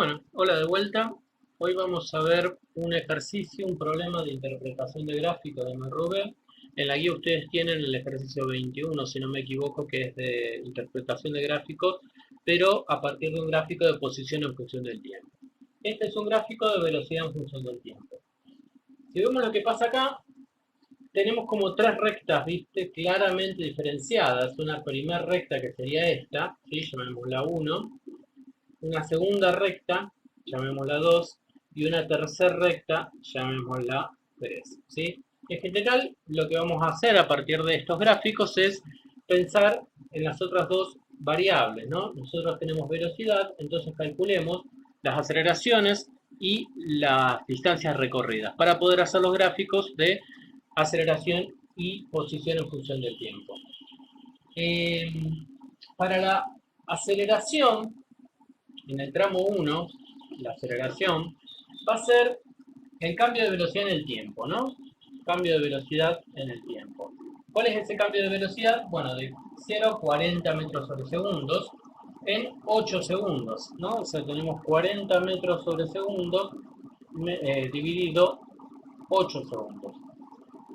Bueno, hola de vuelta. Hoy vamos a ver un ejercicio, un problema de interpretación de gráficos de MRV. En la guía ustedes tienen el ejercicio 21, si no me equivoco, que es de interpretación de gráficos, pero a partir de un gráfico de posición en función del tiempo. Este es un gráfico de velocidad en función del tiempo. Si vemos lo que pasa acá, tenemos como tres rectas, ¿viste? Claramente diferenciadas. Una primera recta que sería esta, ¿sí? Llamémosla 1. Una segunda recta, llamémosla 2, y una tercera recta, llamémosla 3. ¿Sí? En general, lo que vamos a hacer a partir de estos gráficos es pensar en las otras dos variables, ¿no? Nosotros tenemos velocidad, entonces calculemos las aceleraciones y las distancias recorridas para poder hacer los gráficos de aceleración y posición en función del tiempo. Eh, para la aceleración, en el tramo 1, la aceleración, va a ser el cambio de velocidad en el tiempo, ¿no? Cambio de velocidad en el tiempo. ¿Cuál es ese cambio de velocidad? Bueno, de 0 a 40 metros sobre segundos en 8 segundos, ¿no? O sea, tenemos 40 metros sobre segundo dividido 8 segundos.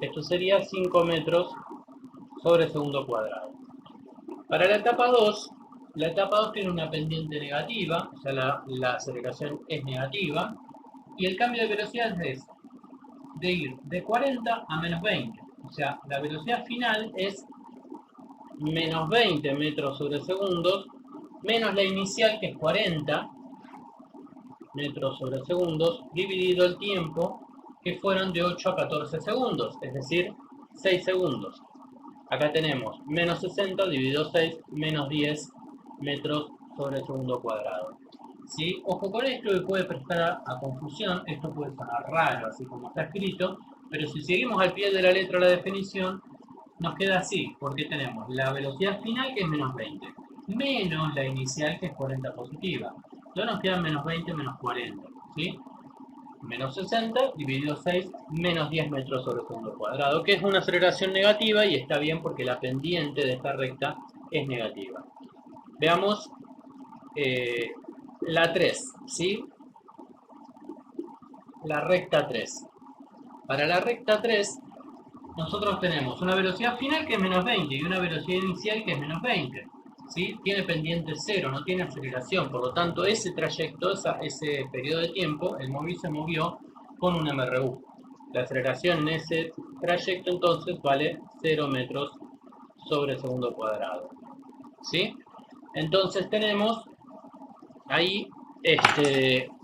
Esto sería 5 metros sobre segundo cuadrado. Para la etapa 2 tiene una pendiente negativa, o sea, la aceleración es negativa, y el cambio de velocidad es de ir de 40 a menos 20. O sea, la velocidad final es menos 20 metros sobre segundos, menos la inicial, que es 40 metros sobre segundos, dividido el tiempo, que fueron de 8 a 14 segundos, es decir, 6 segundos. Acá tenemos menos 60 dividido 6, menos 10 metros sobre el segundo cuadrado. ¿Sí? Ojo con esto, que puede prestar a confusión, esto puede sonar raro, así como está escrito, pero si seguimos al pie de la letra la definición, nos queda así, porque tenemos la velocidad final, que es menos 20, menos la inicial, que es 40 positiva. Entonces nos quedan menos 20 menos 40, ¿sí? Menos 60 dividido 6, menos 10 metros sobre segundo cuadrado, que es una aceleración negativa y está bien porque la pendiente de esta recta es negativa. Veamos la 3, ¿sí? La recta 3. Para la recta 3, nosotros tenemos una velocidad final que es menos 20 y una velocidad inicial que es menos 20. ¿Sí? Tiene pendiente 0, no tiene aceleración, por lo tanto ese trayecto, ese periodo de tiempo, el móvil se movió con un MRU. La aceleración en ese trayecto entonces vale 0 metros sobre segundo cuadrado. ¿Sí? Entonces tenemos ahí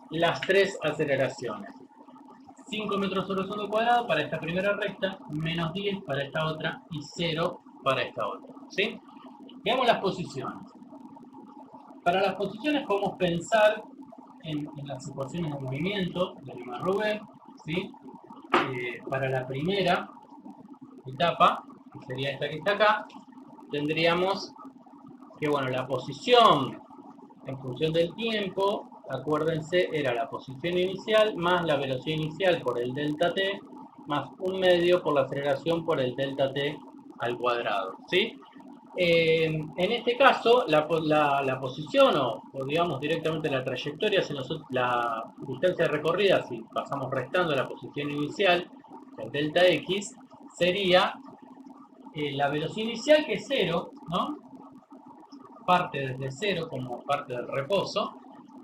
las tres aceleraciones. 5 metros sobre segundo cuadrado para esta primera recta, menos 10 para esta otra y 0 para esta otra. ¿Sí? Veamos las posiciones. Para las posiciones podemos pensar en las ecuaciones de movimiento de Riemann-Roch, ¿sí? Para la primera etapa, que sería esta que está acá, tendríamos que, bueno, la posición en función del tiempo, acuérdense, era la posición inicial más la velocidad inicial por el delta t, más un medio por la aceleración por el delta t al cuadrado, ¿sí? En este caso, la posición o digamos directamente la trayectoria, la distancia recorrida, si pasamos restando la posición inicial, el delta x, sería la velocidad inicial, que es 0, ¿no? Parte desde 0 como parte del reposo,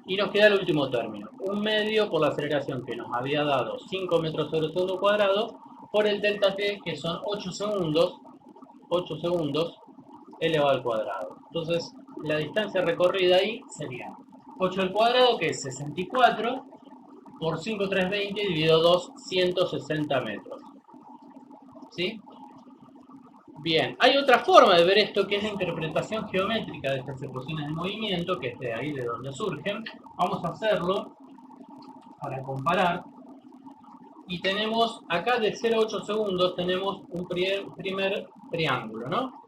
y nos queda el último término, un medio por la aceleración que nos había dado 5 metros sobre segundo cuadrado, por el delta t, que son 8 segundos elevado al cuadrado. Entonces, la distancia recorrida ahí sería 8 al cuadrado, que es 64, por 5, 320, dividido 2, 160 metros. ¿Sí? Bien, hay otra forma de ver esto, que es la interpretación geométrica de estas ecuaciones de movimiento, que es de ahí de donde surgen. Vamos a hacerlo para comparar. Y tenemos acá de 0 a 8 segundos, tenemos un primer triángulo, ¿no?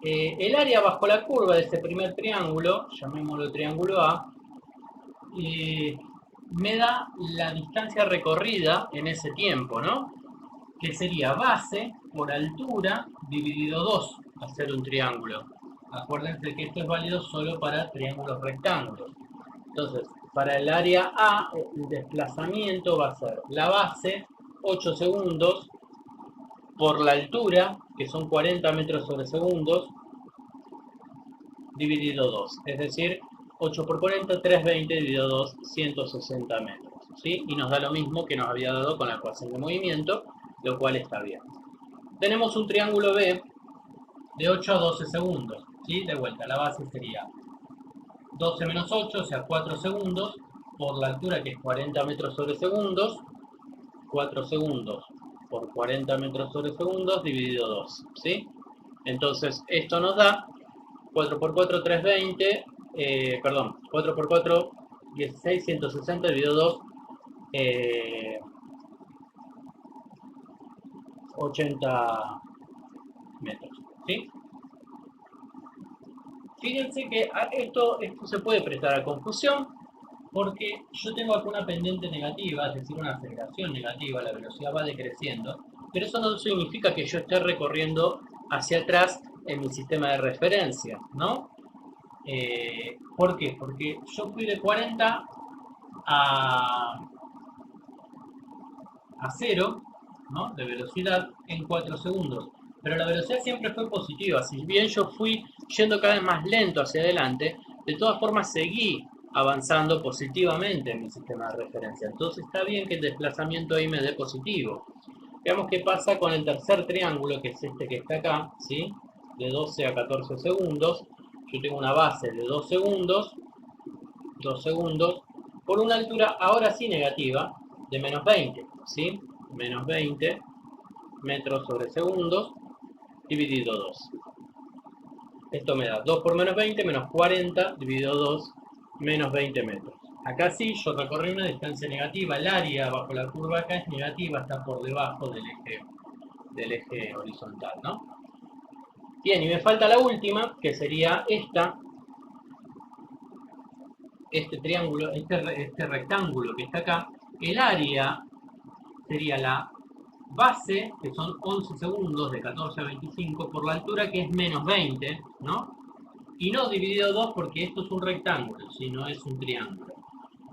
El área bajo la curva de este primer triángulo, llamémoslo triángulo A, me da la distancia recorrida en ese tiempo, ¿no? Que sería base por altura dividido 2, hacer un triángulo. Acuérdense que esto es válido solo para triángulos rectángulos. Entonces, para el área A, el desplazamiento va a ser la base, 8 segundos, por la altura, que son 40 metros sobre segundos, dividido 2. Es decir, 8 por 40, 320 dividido 2, 160 metros. ¿Sí? Y nos da lo mismo que nos había dado con la ecuación de movimiento, lo cual está bien. Tenemos un triángulo B de 8 a 12 segundos. ¿Sí? De vuelta, la base sería 12 menos 8, o sea, 4 segundos, por la altura que es 40 metros sobre segundos, 4 segundos por 40 metros sobre segundos dividido 2. ¿Sí? Entonces, esto nos da 4 por 4, 320, 4 por 4, 16, 160 dividido 2, 80 metros. ¿Sí? Fíjense que esto se puede prestar a confusión porque yo tengo acá una pendiente negativa, es decir, una aceleración negativa, la velocidad va decreciendo, pero eso no significa que yo esté recorriendo hacia atrás en mi sistema de referencia, ¿no? ¿Por qué? Porque yo fui de 40 a 0, ¿no? De velocidad en 4 segundos. Pero la velocidad siempre fue positiva. Si bien yo fui yendo cada vez más lento hacia adelante, de todas formas seguí avanzando positivamente en mi sistema de referencia. Entonces está bien que el desplazamiento ahí me dé positivo. Veamos qué pasa con el tercer triángulo, que es este que está acá, ¿sí? De 12 a 14 segundos. Yo tengo una base de 2 segundos, por una altura ahora sí negativa de menos 20, ¿sí? Menos 20 metros sobre segundos dividido 2. Esto me da 2 por menos 20, menos 40 dividido 2, menos 20 metros. Acá sí, yo recorrí una distancia negativa. El área bajo la curva acá es negativa, está por debajo del eje horizontal, ¿no? Bien, y me falta la última, que sería este triángulo, este rectángulo que está acá. El área sería la base, que son 11 segundos de 14 a 25, por la altura que es menos 20, ¿no? Y no dividido 2 porque esto es un rectángulo, sino es un triángulo.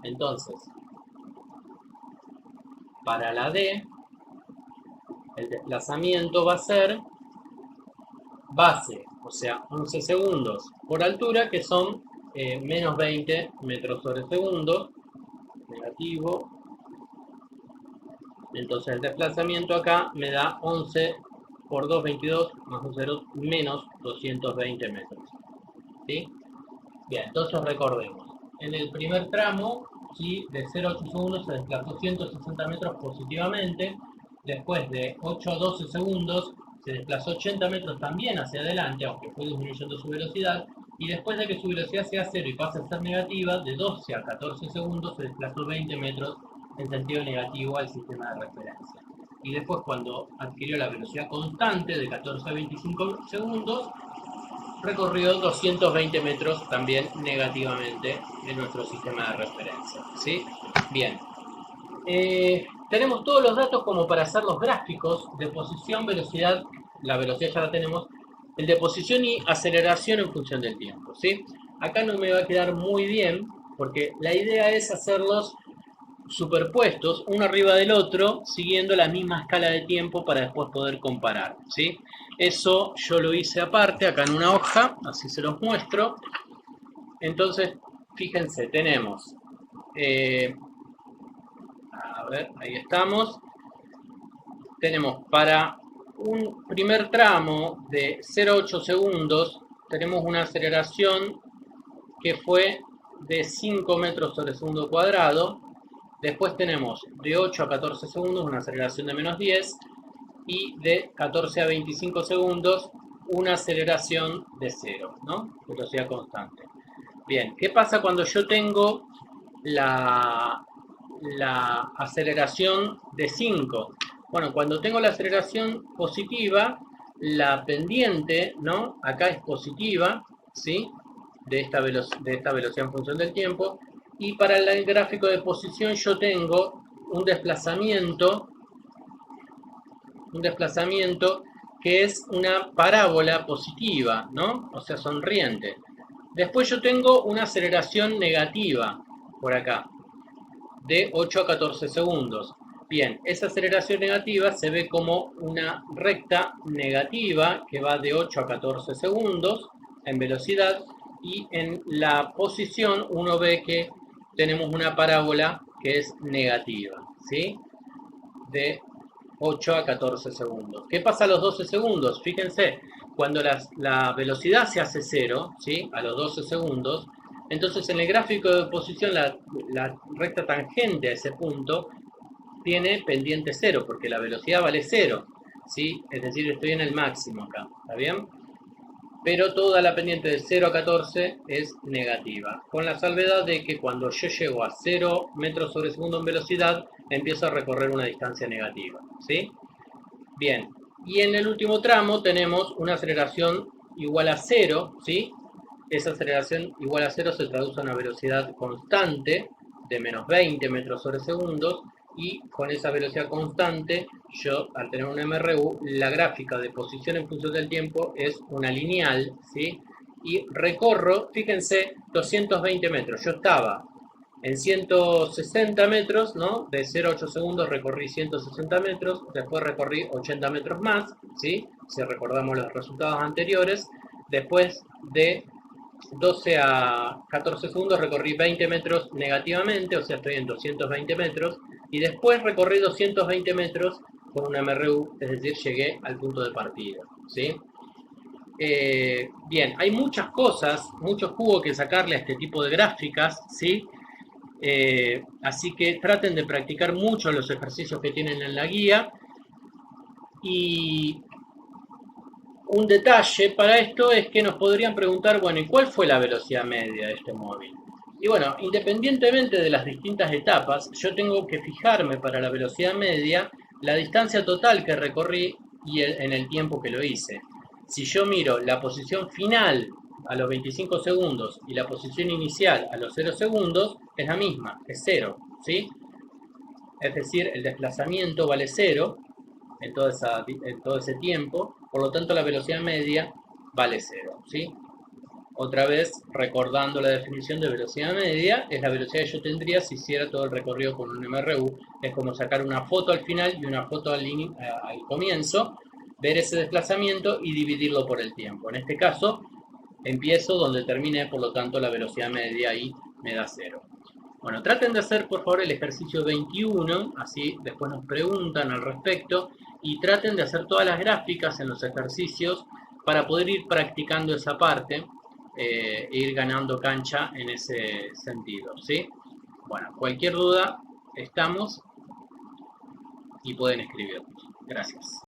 Entonces, para la D, el desplazamiento va a ser base, o sea, 11 segundos por altura, que son menos 20 metros sobre segundo, negativo. Entonces el desplazamiento acá me da 11 por 2, 22, más un 0, menos 220 metros. ¿Sí? Bien, entonces recordemos. En el primer tramo, ¿sí? De 0 a 8 segundos se desplazó 160 metros positivamente. Después de 8 a 12 segundos se desplazó 80 metros también hacia adelante, aunque fue disminuyendo su velocidad. Y después de que su velocidad sea 0 y pase a ser negativa, de 12 a 14 segundos se desplazó 20 metros en sentido negativo al sistema de referencia. Y después, cuando adquirió la velocidad constante de 14 a 25 segundos, recorrió 220 metros también negativamente en nuestro sistema de referencia. ¿Sí? Bien. Tenemos todos los datos como para hacer los gráficos de posición, velocidad, la velocidad ya la tenemos, el de posición y aceleración en función del tiempo. ¿Sí? Acá no me va a quedar muy bien porque la idea es hacerlos superpuestos uno arriba del otro, siguiendo la misma escala de tiempo para después poder comparar, ¿sí? Eso yo lo hice aparte, acá en una hoja, así se los muestro. Entonces, fíjense, tenemos, a ver, ahí estamos, tenemos para un primer tramo de 0,8 segundos, tenemos una aceleración que fue de 5 metros sobre segundo cuadrado. Después tenemos de 8 a 14 segundos una aceleración de menos 10 y de 14 a 25 segundos una aceleración de 0, ¿no? Velocidad constante. Bien, ¿qué pasa cuando yo tengo la aceleración de 5? Bueno, cuando tengo la aceleración positiva, la pendiente, ¿no? Acá es positiva, ¿sí? De esta velocidad en función del tiempo. Y para el gráfico de posición yo tengo un desplazamiento que es una parábola positiva, ¿no? O sea, sonriente. Después yo tengo una aceleración negativa. por acá, de 8 a 14 segundos. Bien, esa aceleración negativa se ve como una recta negativa que va de 8 a 14 segundos en velocidad, y en la posición uno ve que tenemos una parábola que es negativa, ¿sí? De 8 a 14 segundos. ¿Qué pasa a los 12 segundos? Fíjense, cuando la velocidad se hace cero, ¿sí? A los 12 segundos, entonces en el gráfico de posición la recta tangente a ese punto tiene pendiente cero, porque la velocidad vale cero, ¿sí? Es decir, estoy en el máximo acá, ¿está bien? Pero toda la pendiente de 0 a 14 es negativa, con la salvedad de que cuando yo llego a 0 metros sobre segundo en velocidad, empiezo a recorrer una distancia negativa, ¿sí? Bien, y en el último tramo tenemos una aceleración igual a 0, ¿sí? Esa aceleración igual a 0 se traduce en una velocidad constante de menos 20 metros sobre segundos, y con esa velocidad constante, yo al tener un MRU, la gráfica de posición en función del tiempo es una lineal, ¿sí? Y recorro, fíjense, 220 metros. Yo estaba en 160 metros, ¿no? De 0 a 8 segundos recorrí 160 metros, después recorrí 80 metros más, ¿sí? Si recordamos los resultados anteriores, después de 12 a 14 segundos recorrí 20 metros negativamente, o sea, estoy en 220 metros, y después recorrí 220 metros con un MRU, es decir, llegué al punto de partida, ¿sí? Bien, hay muchas cosas, mucho jugo que sacarle a este tipo de gráficas, ¿sí? Así que traten de practicar mucho los ejercicios que tienen en la guía. Y un detalle para esto es que nos podrían preguntar, bueno, ¿y cuál fue la velocidad media de este móvil? Y bueno, independientemente de las distintas etapas, yo tengo que fijarme para la velocidad media la distancia total que recorrí y en el tiempo que lo hice. Si yo miro la posición final a los 25 segundos y la posición inicial a los 0 segundos, es la misma, es 0, ¿sí? Es decir, el desplazamiento vale 0 en todo ese tiempo, por lo tanto la velocidad media vale 0, ¿sí? Otra vez, recordando la definición de velocidad media, es la velocidad que yo tendría si hiciera todo el recorrido con un MRU. Es como sacar una foto al final y una foto al comienzo, ver ese desplazamiento y dividirlo por el tiempo. En este caso, empiezo donde termine, por lo tanto la velocidad media y me da 0. Bueno, traten de hacer por favor el ejercicio 21, así después nos preguntan al respecto, y traten de hacer todas las gráficas en los ejercicios para poder ir practicando esa parte e ir ganando cancha en ese sentido, ¿sí? Bueno, cualquier duda estamos y pueden escribirnos. Gracias.